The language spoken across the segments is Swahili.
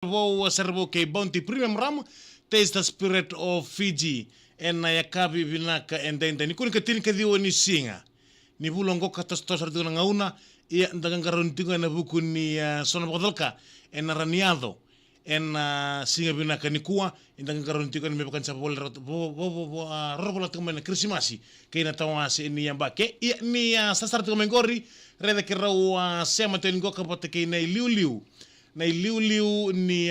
Servo kay Bounty Premium Rum, taste the spirit of Fiji, and Nayakabi Vinaka and then ni kuning katin kadiwa ni singa. Ni bulongo katas tosar dengan ngauna, ia ndagang karuntinga na buku ni sona bakadalka, en raniado, en singa Vinaka ni kuwa, ndagang karuntinga ni mepakan sa robola tumen Krismasi, kay natawasi ni yambake, ia ni sasar tumen gori, reda kirau sema telingo kapate kay na liu na liu ni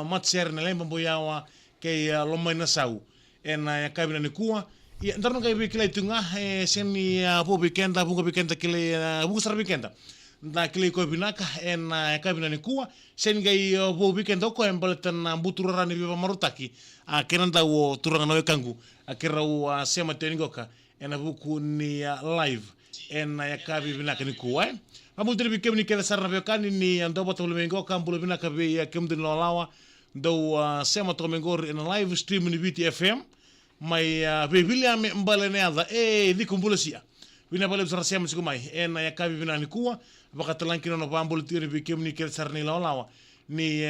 matser na lemba boyawa kay lomay na sau en kabina ni kuwa ya ndarno kay bikila itunga sen ni po weekenda bunga weekenda kile bunga sar weekenda na kile ko binaka en kabina ni kuwa sen gay po weekenda ko embaletan buturara ni biba marutaki kenanda wo turanga no kangu akira sema teningoka en buku ni live en kabi binaka ni kuwa Amu tiri bikem ni keda sarna bekani ni ando bata mengo kambulo bina kabe ya kem din lawa do sema to mengor in a live stream ni BTFM mai be William mbale neada di kumbulo sia bina bale sar sema siku mai en ya kabi bina ni kuwa baka talankino no bambulo tiri bikem ni keda sarna lawa ni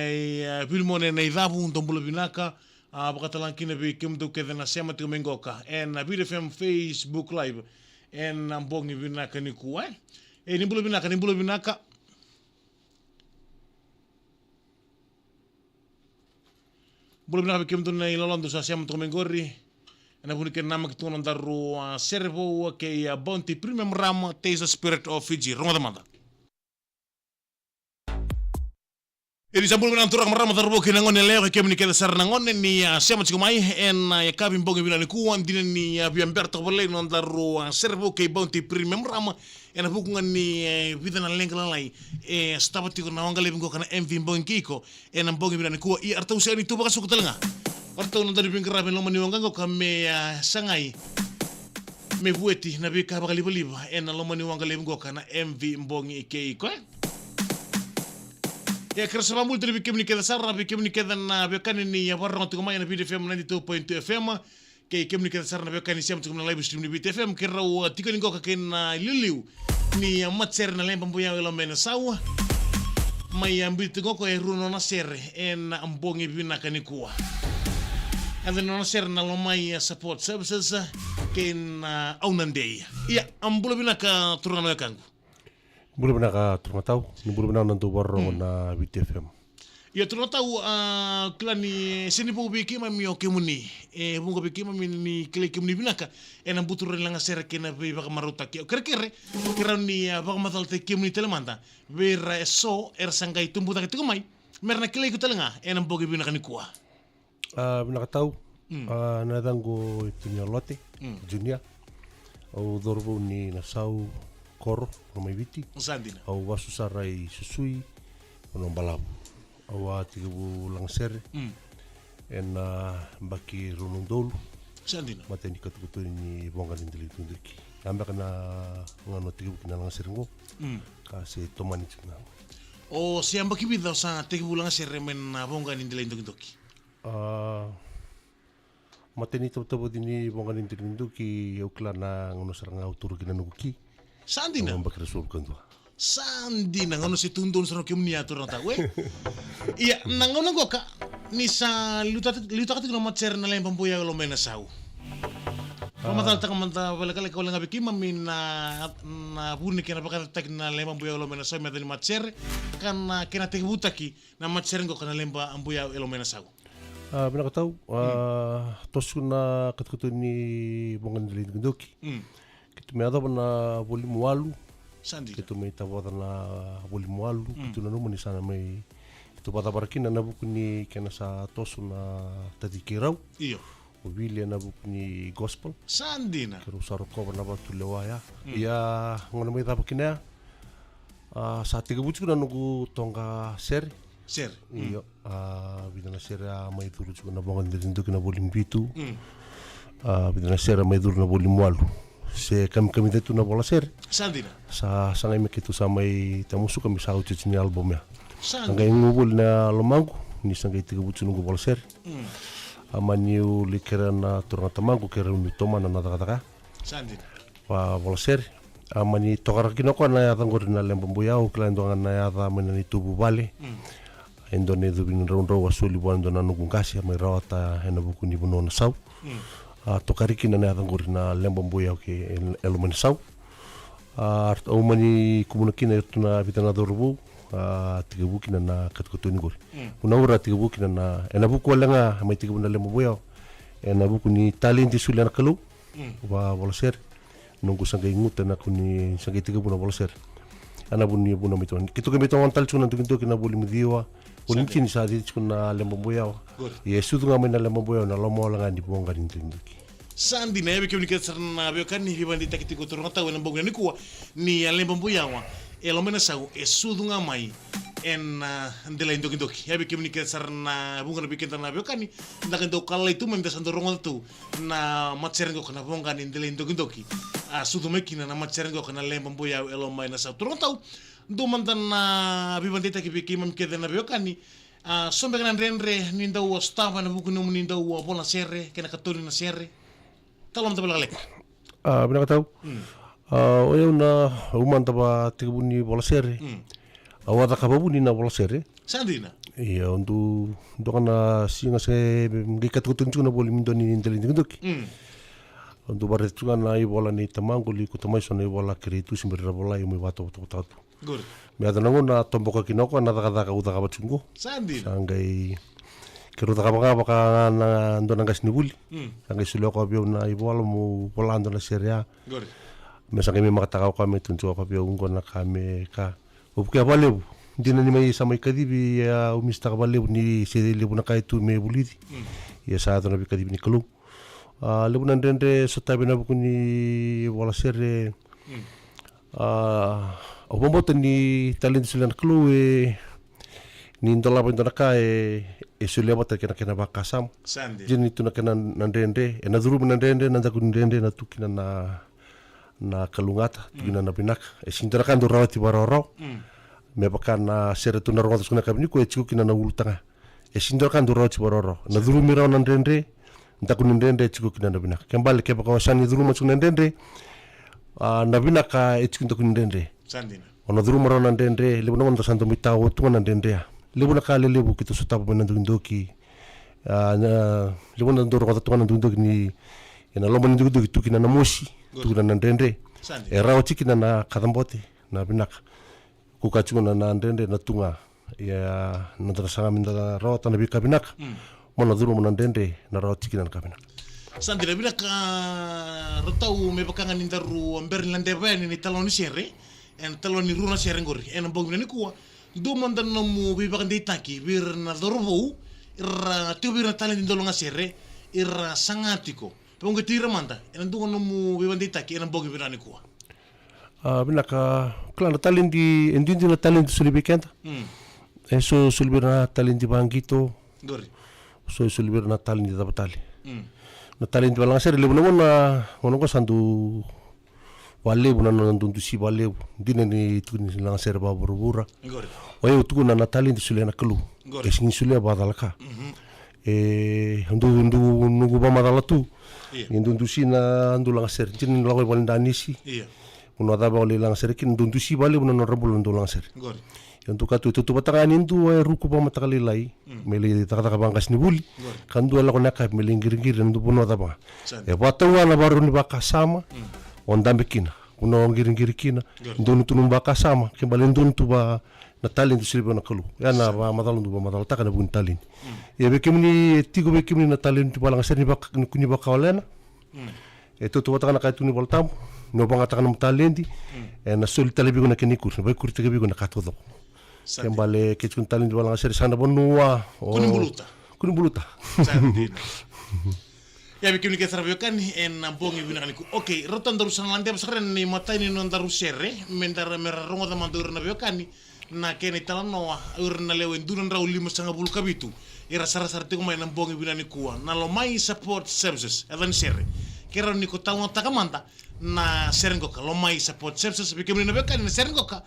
bilmone na idabu ndombulo binaka baka talankino bikem do keda na sema to mengo ka en BTFM Facebook live en ambong ni binaka ni kuwa ni bulu binaka bikim tu na ilolondo sa siam to mengori na buniken nama kitu daru servo ke Bounty Premium Rum taste the spirit of Fiji ronga manda Eri sambul binang turang marama darbo kinangon ni leo kem ni keda sar nangon ni siam chikumai en ya kabin bongi binani kuwan dinan ni biamberto boleh non daru servo ke Bounty Premium Rum ena bukungan ni vidana lengkala lai stabati ko nawanga lebingo kana MV bongi kiko ena bongi binani kuwa I artau se ani tuba kasuk telenga artau non dari bingkara ben lomani wangango kame sangai me bueti na bika bakali baliba ena lomani wanga lebingo kana MV bongi kiko ya kerasa bambul dari bikim ni keda sarra bikim ni keda na bekani ni warra tu kumai na BTFM 92.2 FM kay kem ni keda sarra bekani siam tu kumai live stream ni BTFM kerau tiga ningo ka ken liu ni matser na lemba mbuya wala mena sawa mai ambil tu ko runo na ser en ambongi bina kanikuwa and then na ser na lomai support services ken aunandei ya ambulo bina ka turana kangu Bulu bina ka turmatau, ni bulu bina nantu warro na BTFM. Ya turmatau klani sini po biki mami o kemuni. Bunga biki mami ni kle kemuni binaka. Enam butur lang asera kena be baka maruta ki. Kere ni baka matal te kemuni telemanta. Ber so sangai tumbu tak tikumai. Merna kle ku telenga enam bogi binaka ni kuah. Bina ka tau. Na dango itunya lote junior. Au dorbo ni nasau koro rumai viti Sandina au wasu sarai susui ono balabu au tigabu langsere en baki runundolu Sandina mateni katukutu ni bonga nindeli tundiki amba kana ngano tigabu kina langsere ngo ka se tomani tsina o si amba kibida sa tigabu langsere men bonga nindeli tundiki mateni tabu dini bonga nindeli tundiki uklana ngono saranga uturu kina nuki Sandina mbakira sulkantua Sandina ngono si tundun saro kemni atur nata we iya nangono goka ni sa luta katino matser na lem pampuya lo mena sau pamatal tak manta bala kala ko lenga biki mamin na buni kena bakata tak na lem pampuya lo mena sau metani matser kan kena tek butaki na matser ngok na lemba ampuya lo mena sau bina ka tau tosuna katukutu ni bongan dili ndoki Kitu me adaba na volume walu Sandi kitu me tawada na volume walu kitu na numani sana me kitu bata barakina na buku ni kena sa tosu na tadikirau iyo Wilia na buku ni gospel Sandina kero saro koba na batu lewaya ya ngona me tapa kina sa tiga bucu na nugu tonga ser iyo bidana ser mai dulu juga na bongan diri nduki na volume bitu bidana ser mai dulu na volume walu se kami detu na bola ser Sandina sa sangai me kitu samai tamusu kami sa uci ni album ya Sandina sangai ngubul na lomangu ni sangai tiga bucu nunggu bola ser amaniu likera na turanga tamangu kera umi toma na nata Sandina wa bola ser amani tokara kinoko na ya tangor na lembambu yau klan dongan na ya ta menani tubu bale Endone dubin rau asuli wan dona nugungkasi mai rawata ena buku ni bono na sau. Tokariki na atanguri na lembambuya ke elomani sau. Umani kumunakina tuna vitana dorubu tiga buki na katukutuni gori. Unaura tiga buki na ena buku alenga mai tiga buna lembambuya. Ena buku ni talenti suliana kalu wa volser. Nunggu sangai nguta na kuni sangai tiga buna volser. Ana buni buna miton. Kitu kami tawan tal chuna tukinto kina buli midiwa. Kuni chini sa di chuna lembambuya. Yesu tunga mai na lembambuya na lomo langa di bonga dinduki. Sandi na yabe kemi kesarna be kan ni hibandi takiti ko turun tahu en bonga ni kuwa ni lembambuya wa elomena sau esu tunga mai en ndela indoki yabe kemi kesarna bunga bi kentana be kan ni ndakan do kala itu men desando rongo tu na matserengo kana bonga ni ndela indoki sudu mekina na matserengo kana lembambuya elomai na sau turun tahu do mantan na bibandi takiti kemi kedena be kan ni sombe kana renre ni ndau stava na buku no ni ndau bola serre kena katoni na serre talom tabel galek. Bina tahu. Oya una uman taba tiga buni bola serre. Awada kababuni na bola serre. Sandina. Iya untuk kana singa se ngikat kutuncu na boli mindoni intelin tindoki. Untuk baret juga na i bola ni tamanguli kutamai sona i bola kiritu simbera bola i mai wato wato. Good. Me ada nangona tomboka kinoko na daga uda kabatsungo. Sandina. Sangai kero taka baka na ndona gas ni buli. Sangai suloko bio na i bola mu bola ndona seria. Good. Me sangai me makataka ko me tuntu ko bio ngona kame ka. Upuke balebu. Dina ni mai sama ikadibi ya umista balebu ni se lebu na kai tu me bulidi. Ya sa dona bi kadibi ni kelu. Lebu na ndende sotabe na buku ni bola serre. Obomoto ni talent sulan kelu ni ndola bindona ka sulia bata kena bakasam. Sandi. Jeni tu na kena nandende, na duru nandende na daku nandende na tukina na kalungata, tukina na binak. Sindora kan dura ti baroro. Me baka na sere tu na ronga skuna kabini ko chiku kina na ulutanga. Sindora kan dura ti baroro. Na duru mira nandende, daku nandende chiku kina na binak. Kembali ke baka wasani duru masuk nandende. Na binak chiku daku nandende. Sandina. Ona duru mara nandende, lebu na manda santo mitawo tunga nandende. Lebu na kale lebu kita sutapu menandukindoki. Lebu na ndoro kata tunga nandukindoki ni ina lomba nandukindoki tukina na moshi, tukina nandende. Rao chikina na katambote na binaka. Kukachunga na nandende na tunga. Ya nandarasanga minda rao tana bika binaka. Mona duru nandende na rao chikina na kabinaka. Sandina binaka rotau me bakanga nindaru Berlande bani ni taloni serre. En taloni runa serre ngori. En bongina ni kuwa. Do mandan namu bibakan di taki bir na dorobo ira tu bir na talent indolonga serre ira sangatiko pongo tira manda en do namu bibakan di taki en bogi birani ko binaka klan talent di endindi na talent sulibikenta eso sulibira talent di bangito gori so sulibira na talent di dabatali na talent balanga serre lebu na ngono ko sandu walebu na nandundu si walebu dina ni tukuni langa serre ba burubura oye tukuna na talent suliana kalu esing sulia badalaka ndu ba madala tu ndu si na ndu langa serre tin lago balindani si uno da ba langa serre kin ndu si walebu na rabul ndu langa serre ndu katu tu batangani ndu ruku ba matakali lai meli taka bangas ni buli kan du ala konaka meli ngir ndu bono da ba batawa na baru ni baka sama ondambe kina uno ngiri kina ndonu tunumba kasama kembali ndonu tuba na talent silbe na kalu ya na ba madalundu ba madal taka na bun talent ya be kemni tigo be kemni na talent tuba lang serni ba kuni ba kawalena tu taka na kai tuni boltam no banga taka na talenti na sol talebi na kenikur ba kur tege bi na katodo kembali ketun talent ba lang serni sana bonua kuni buluta ya bikin kita terapio kan en bongi bina kaniku oke rotan daru sanlande besaren ni mata ini non daru serre mendara merarongo da mandur na biokani na kene talanoa urna lewen dunan raw 5.5 kabitu ira sara tiko mai nan bongi bina ni kuwa na lo mai support services edan serre kera ni ko tawo takamanta na serengoka lo mai support services bikin na biokani na serengoka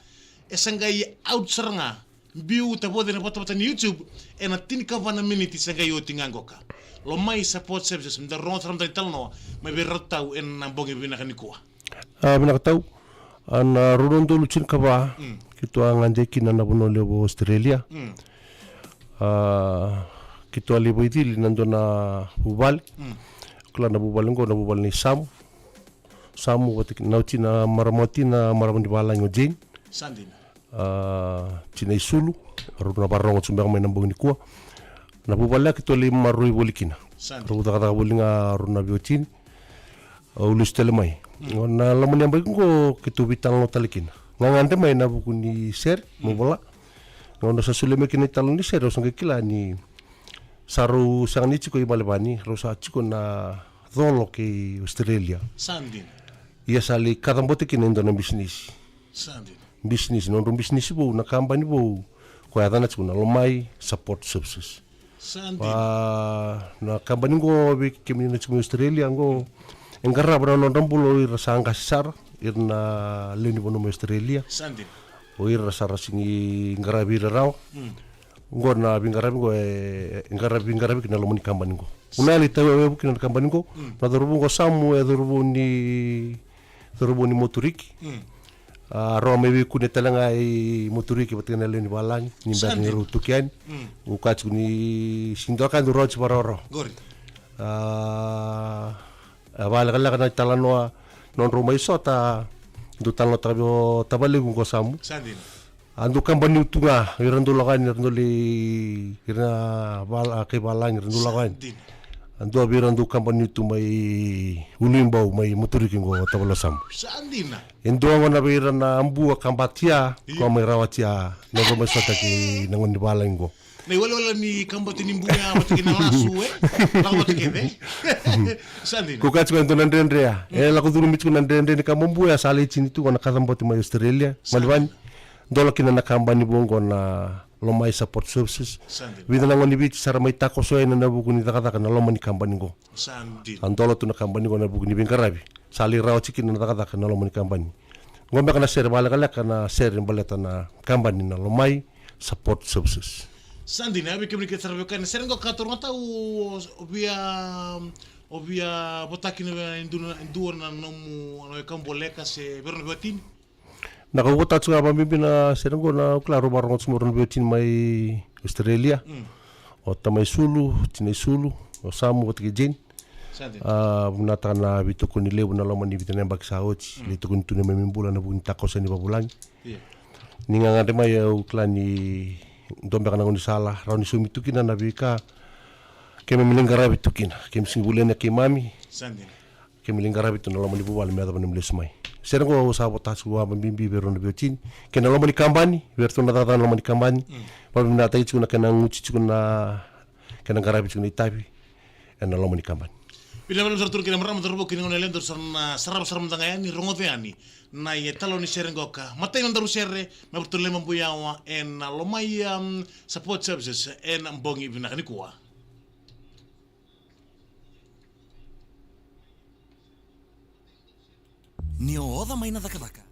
esangai out seranga biu ta bode na bota ni YouTube ena tin ka vana minute sangai yo tingangoka lo mai support services mda ronga ram tal no mai bertau en bongi bina kanikuwa bina tau an rondo lucin ka ba kitu angande kina na bono lebo Australia Kito ali boitili nando na bubali. Kula na bubali ngo na bubali ni Samu. Samu watik nauti na maramoti na maramoni bala ngo Jane. Sandin. Tina Isulu. Runa barongo tsumbang may nambong ni kuwa. Na bubali kito ali marui bolikina. Sandin. Ruda kata bolinga runa biotin. Ulus telemai. Na lamon yang baik ngo kito bitang lo talikina. Ngangante may na buku ni Ser mo bola. Ngono sa suleme kini talon ni Ser osang kila ni saru sang ni chiko ibalebani rosa chiko na dolo ke Australia. Sandin. Ia sali kadambote kini ndo na business. Sandin. Business non business bo na company bo ko adana chiko na lomai support services. Sandin. Na company go be kemi na chiko Australia go engara bra non rambulo ira sanga sar irna leni bono Australia. Sandin. O ira sara singi ngara bira raw. Ngona bingarabi go ngarabi kina lomoni company go. Unali tawe kina company go. Na dorubu go Samu dorubu ni moturiki. Ro mebi kune talanga I moturiki batina leni balang ni bani rutukian. Ukachu ni sindoka nduro chiparoro. Gori. Bala kana talanoa non rumai sota du talno tabale go Samu. Sandin. Ando company utunga irando lakan li irna bala ke balang irando lakan. Ando birando company utu mai ulimbau mai moturiki go tabalo Samu. Sandina. Endo ngona birana ambu kambatia ko mai rawatia no go sota ki nangon di balang go. Nei wala ni kambati ni mbuya matiki na lasu Lako matiki Sandina. Ko katsu ndo nandendrea. La ko duru mitku nandende ni kamombuya sale chini tu na kadamboti mai Australia. Malibani. Dola kina na company bongo na lomai support services. Vida na ngoni biti sara mai tako soe na buku ni takataka na lomani company go. Sandin. Andola tu na company go na buku ni bingkarabi. Sali raw chikin na takataka na lomani company. Ngombe kana share bala kala kana share baleta na company na lomai support services. Sandin abi kemri ke sarbe kan serengo katorota obia botaki na induna nomu ano kamboleka se berno batin. Nakawata tsuga pamimpi na serengo na klaro barong sumurun biotin mai Australia. O tamai Sulu, Tina Sulu, o Samu watiki Jane. Bunata na bitu kuni lebu na lomani bitu nembak saochi. Bitu kuni tune memimbula na buni takosa ni babulangi. Ninga ngade mai uklani dombe kana ngoni salah. Rauni sumi tukina na bika keme milingara bitu kina. Keme singulena ke mami. Keme milingara bitu na lomani bubal me adabani mlesmai. Serengo sabotas gua membimbi beron biotin kena lomani kambani bertuna tata lomani kambani pabimna tai chuna kena nguchi chuna kena garabi chuna itabi ena lomani kambani bila malam sartur kena meram terbo kena ngone lendor sarna sarab tangaya ni rongoteani na ye taloni serengo ka matai nandaru serre na bertule mambuyawa ena lomai support services ena mbongi binakani kuwa Ni o oda mai na daka.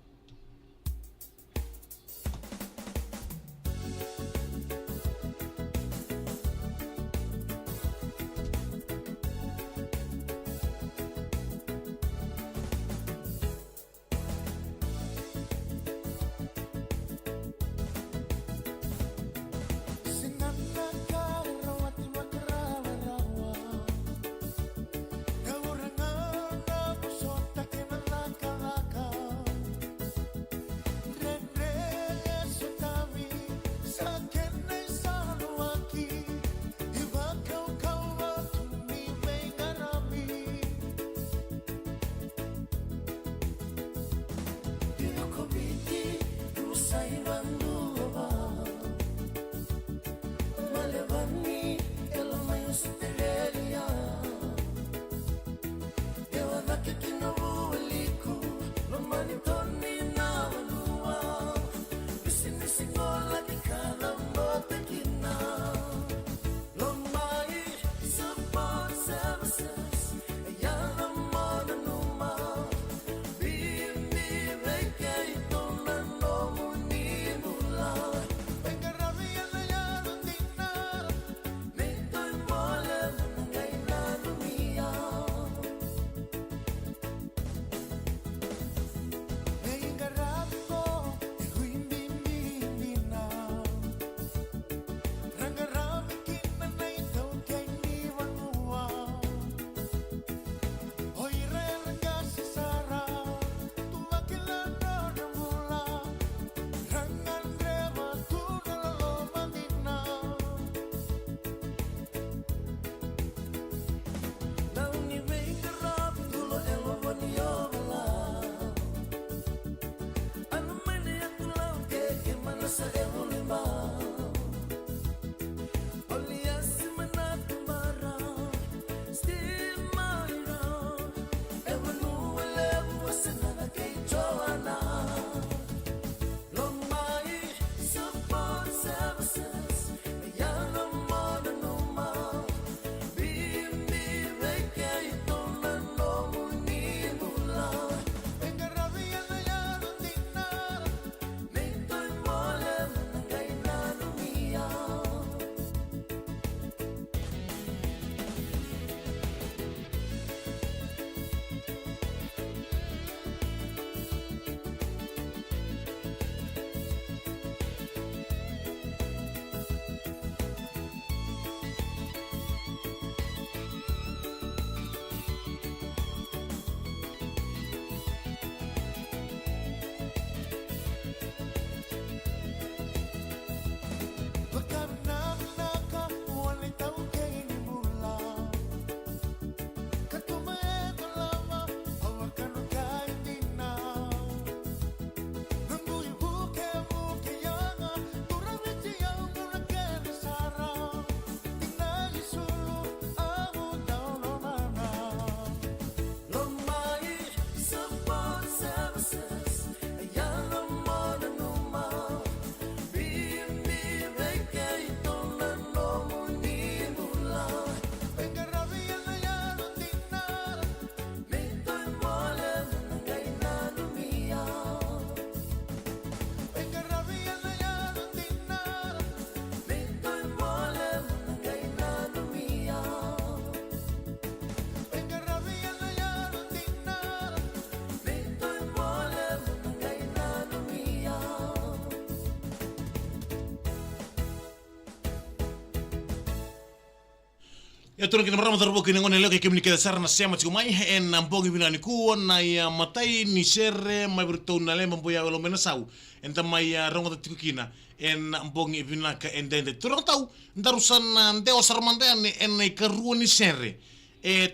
Ya turun kina marama tarbo kina ngone leo kemi nikeda sarna sema tikumai en nampongi binani kuo na ya matai ni sere mai bertau na lemba boya walo menasau enta mai rongo tatiku kina en nampongi binaka endende turun tau ndarusan ndeo sarmandani en karuo ni sere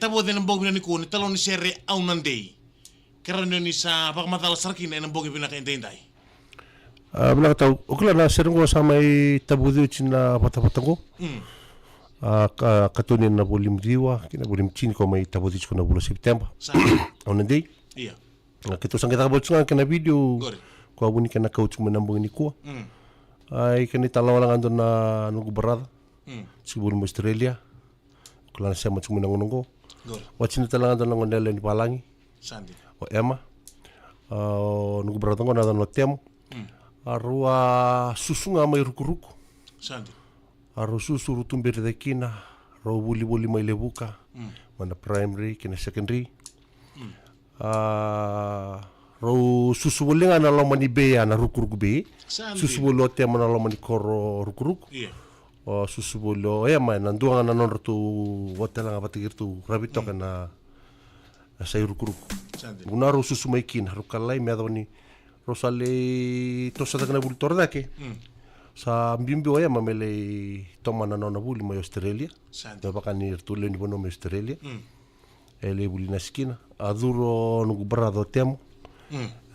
tabo de nampongi binani kuo ni talo ni sere au nandei kerano ni sa pakamatala sarkina en nampongi binaka endendai Bila tahu, okla na sering gua sama tabu dia cina patah-patahku. Katunin na bolim diwa, kina bolim cini kau mai tabu dia cina bulan September. Orang nanti. Iya. Kita sang kita buat cuma kena video. Kau bunyi kena kau cuma nambung ini kuah. Ai kena tahu orang antu na nunggu berat. Sebelum Australia. Okla na sama cuma nunggu. Wacin tahu orang antu nunggu nelayan di Palangi. Sandi. O Emma. Nunggu berat nunggu nada notem. Arua susu nga mai ruku-ruku. Sandi. Aru susu rutum beri kina. Rau buli-buli mai lebuka. Mana primary, kena secondary. Rau susu buli nga na lomani be na ruku-ruku be. Susu buli o tema na lomani koro ruku-ruku. Susu buli o ema na ndua nga na non ratu hotel nga batigir tu rabitok na say ruku-ruku. Sandi. Unaru susu mai kina. Rukalai me adoni Rosale tosa takana buli tordake. Sa mbimbi oya mamele toma na nona buli mai Australia. Da bakani rtule ni bono mai Australia. Ele buli na skina. Aduro nugu brado temo.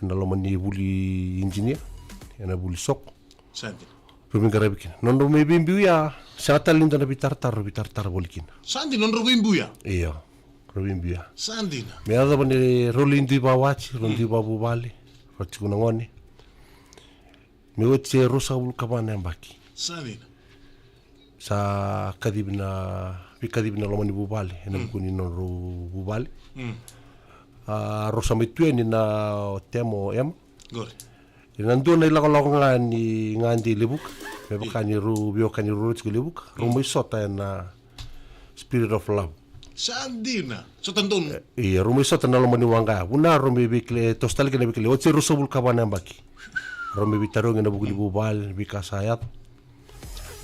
Na lo mani buli engineer. Na buli sok. Sandi. Rumi garabikin. Nondo mai bimbi ya sata linda na bitartar bolikin. Sandi non robimbu ya. Iya. Robimbi ya. Sandi na. Me ada bani rolindi bawachi, rondi babu bali. Roti kuna ngoni. Miwote rosa ulu kabana mbaki. Sandi na. Sa kadibina lomani bubali. Ena bukuni nonro bubali. Rosa mitue ni na temo em. Gore. Ina ndo na ilako ngandi lebuk. Mebakani biokani roti lebuk. Rumo isota na Spirit of Love. Sandi na. So tandon. Iya, rumah isota na lomani wanga. Una rumah bikle tostali kena bikle. Oce rosa ulu kabana mbaki. Rumah bitarong na bukuni bubali bikasayat.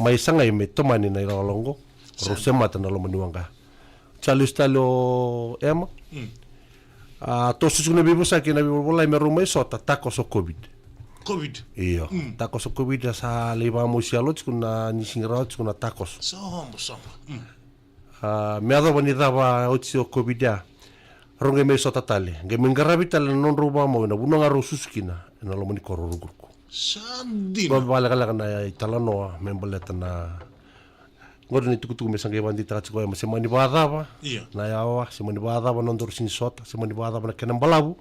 Mai sangai me tomani na ilalongo. Rosa mata na lomani wanga. Chalo stalo ema. Tosu kuna bibusa kena bibola me rumah isota takos o COVID. COVID. Iya, takos o COVID sa lima musialot kuna nisingrawat kuna takos. Sombo. Me ado bani dava otsi o COVID ya. Ronge me sota tale. Nge mengarabi tale non roba mo na bunanga rosuskina na lo mani koro rugurku. Sandi Ba na. bala kala na italano membaleta na ngor ni tukutu me sange bandi tatsi ko se mani badava. Iya. Na yawa se mani badava non dor sin sota, se mani badava na kenan balabu.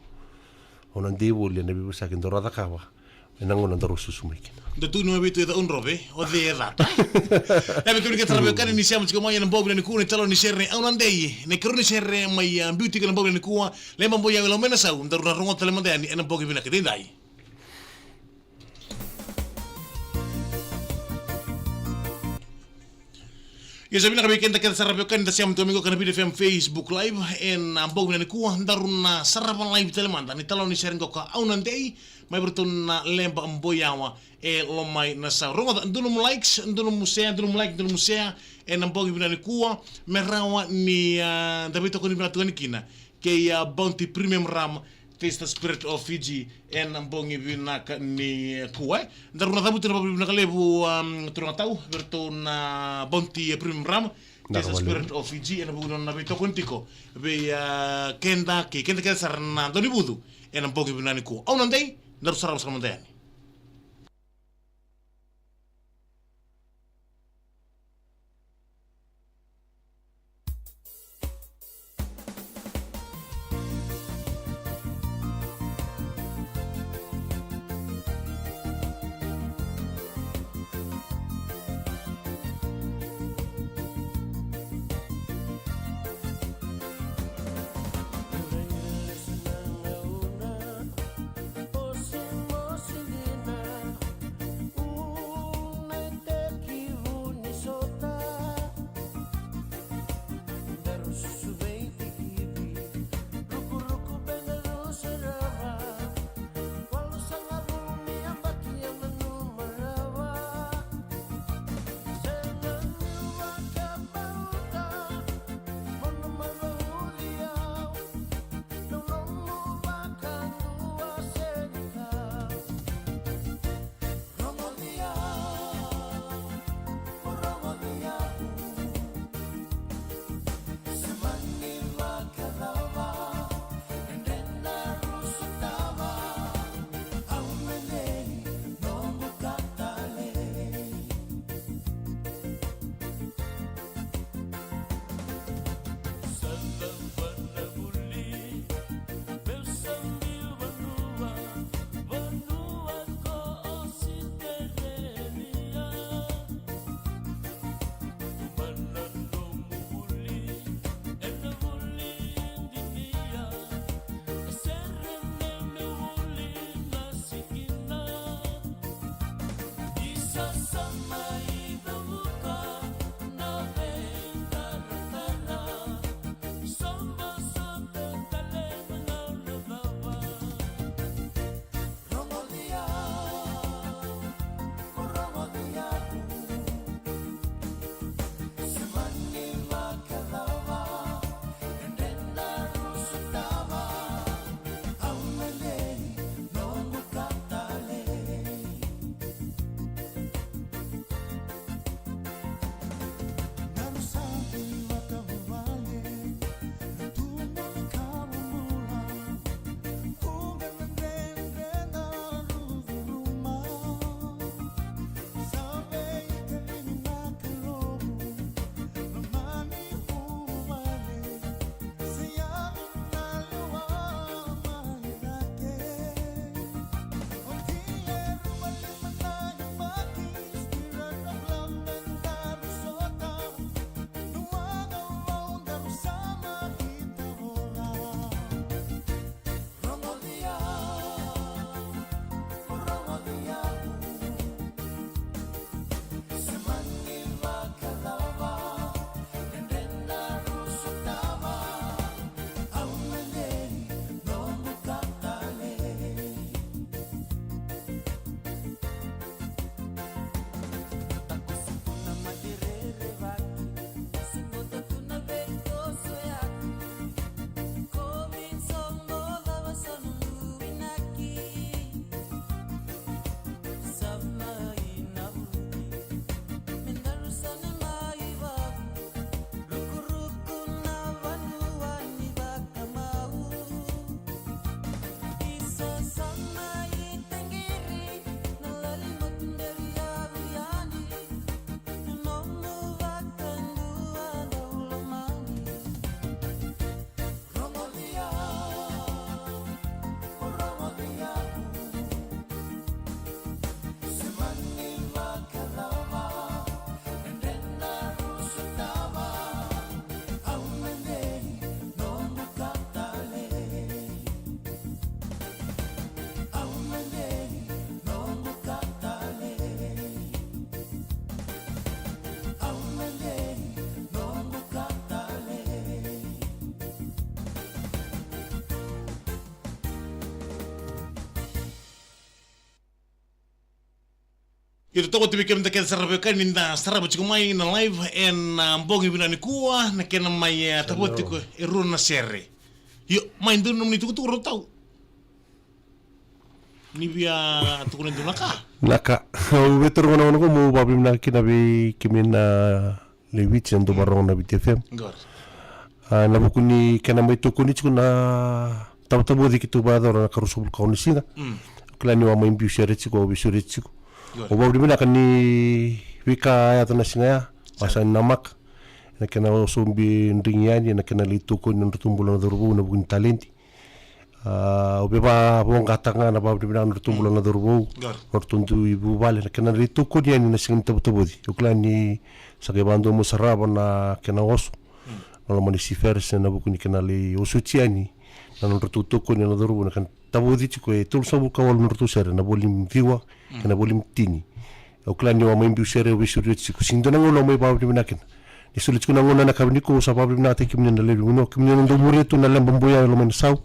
Onan devo le na bibusa kin dorada kawa. Enang onan dor susumaikin. Da tu no habitu da unrobe o de rata. Tapi tu ni ketrabe kan ni siamo chiko mai na bobi ni ku ni talo ni sherre au nandei. Ne kru ni sherre mai beauty kan bobi ni ku le mambo ya lo mena sau ndar na rongo tele mande ni na bobi bina kedai. Ya sabina kami kenta kita sarap kan da siamo domingo kan video FM Facebook live en bobi ni ku ndaruna sarapan live tele manda ni talo ni sherre ko au nandei. Mai bertun na lemba mboyawa lomai na sa rongo ndulum likes ndulum share nambogi binani kuwa merawa ni David ko ni binatuani kina ke Bounty Premium Ram Taste the Spirit of Fiji nambongi binaka ni kuwa ndaruna tabu tena binaka lebu turun tahu bertun na Bounty Premium Ram Taste the Spirit of Fiji nambongi na bitoko ntiko be kenda sarna doni budu nambongi binani kuwa au nandai ndaru sarap saramandani. Sin Itu tahu tibi kem taken sarabekan ninda saraba cikumai na live en mbongi binani kuwa na kena mai taboti ko iruna sere. Yo main dun nomni tuku tau. Ni bia tukunen dun Laka. Betul ngono ko mo babim na kinabi kimina lewit yang do barong na BTFM. Gor. Na bukuni kena mai tukuni cikuna tabu di kitu bador na karusul kauni singa. Klani wa mai biusere ciko bisure ciko. O babim na kani wika ya tana singa ya. Masa namak. Na kena sumbi ndingyani na kena litukun nurtumbulo na durbu na bukuni talenti. Beba bong katanga na babdi bina nurtumbulo na durbu. Nurtundu ibu bale na kena litukun yani na singim tabu di. Uklani sakebando mo saraba na kena osu. Nalo mani siferse na bukuni kena li osuciani. Na nurtutuku ni na durbu na kan tabu di chiko e tul sabu kawal nurtusere na bolim viwa kena bolim tini. Uklani wa maimbi usere wisuri chiko sindo na ngolo mai babdi bina kena. Isulit ko na ngona na kabiniko sa babdi bina ate kimne na lebi uno kimne na ndumuri tu na lembambuya lo mani sau.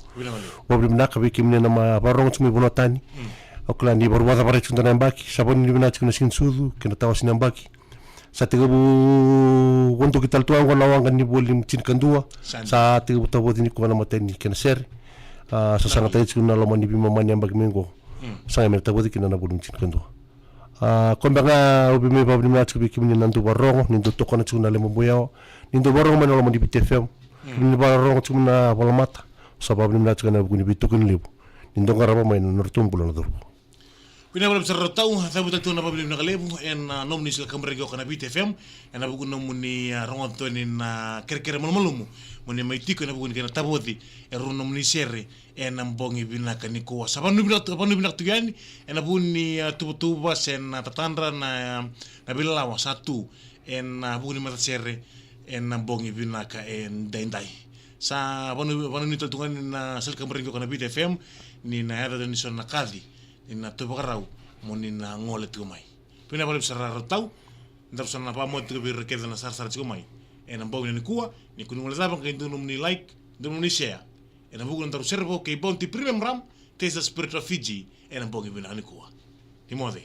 Babdi bina kabi kimne na ma barong chumi bonotani. Uklani baru wada bare chunda na mbaki saboni bina chiko na sinsudu kena tawasi na mbaki. Sa tiga bu untuk kita tuang ko nawang kan ni bolim tin kandua sa tiga bu tabo ni ko na mateni kena ser sa sanga tay chuna lo mani bima mani ambag mengo sa mer tabo kina na bolim tin kandua komba nga ubi me babni ma chku bikim ni nandu barong ni to ko na chuna le mboya ni do barong man lo mani BTFM ni barong chuna bolamata sa babni ma chku na buguni bitukun libu ni do garaba mai na nortum bulan do. Pina wala besar tau, tahu betul napa beli nak lebu, en nomni sila kamera gyo kana BTFM, en abu guna muni rongot tu ni na kira-kira malu-malumu, muni mai tiko en abu guna kena taboti, en nomni sere, en ambongi bina kani kuwa. Sapan nu binak tu yani, en abu ni tubu-tubas en tatandra na bilawa satu, en abu guna mata sere, en ambongi bina ka en daindai. Sa panu ni tungan na sila kamera gyo kana BTFM, ni na era ni sona kadi. Ina tu bakarau moni na ngole tu mai pina balik sarara tau ndar sana pa mo tu bir keda na sar tu mai ena bau ni kuwa ni kunu ngole zabang kain tunum ni like tunum ni share ena bugun ndar servo ke bonti premium ram tesa spirit of Fiji ena bau ni bina ni kuwa ni mode